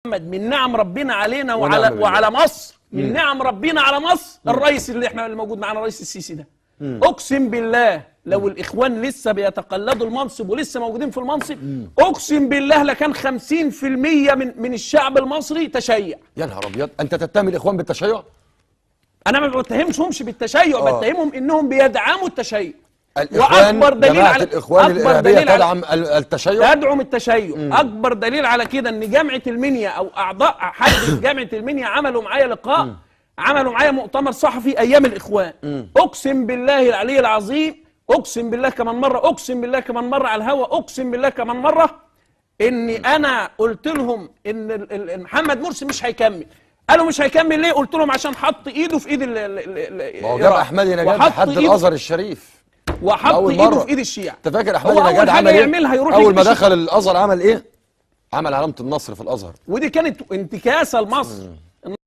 من نعم ربنا علينا وعلى مصر، من نعم ربنا على مصر الرئيس اللي موجود معانا، الرئيس السيسي ده. اقسم بالله لو الاخوان لسه بيتقلدوا المنصب ولسه موجودين في المنصب، اقسم بالله لكان 50% من الشعب المصري تشيع. يا نهار ابيض، انت تتهم الاخوان بالتشيع؟ انا ما بتهمهمش بالتشيع، بتهمهم انهم بيدعموا التشيع. الإخوان جماعة الإخوان الإرهابية تدعم التشيع؟ تدعم التشيع. أكبر دليل على كده إن جامعة المنيا أو أعضاء حد في جامعة المنيا عملوا معايا لقاء، عملوا معايا مؤتمر صحفي أيام الإخوان. أقسم بالله العلي العظيم، أقسم بالله كمان مرة، أقسم بالله كمان مرة على الهوا، أقسم بالله كمان مرة إني أنا قلت لهم إن محمد مرسي مش هيكمل. قالوا مش هيكمل ليه؟ قلت لهم عشان حط إيده في إيد ما هو جاب أحمدي نجاد لحد الأزهر الشريف وحط ايده في ايد الشيعة. انت فاكر احمدي نجاد عمل ايه؟ اول ما دخل الازهر عمل ايه؟ عمل علامة النصر في الازهر، ودي كانت انتكاسة لمصر.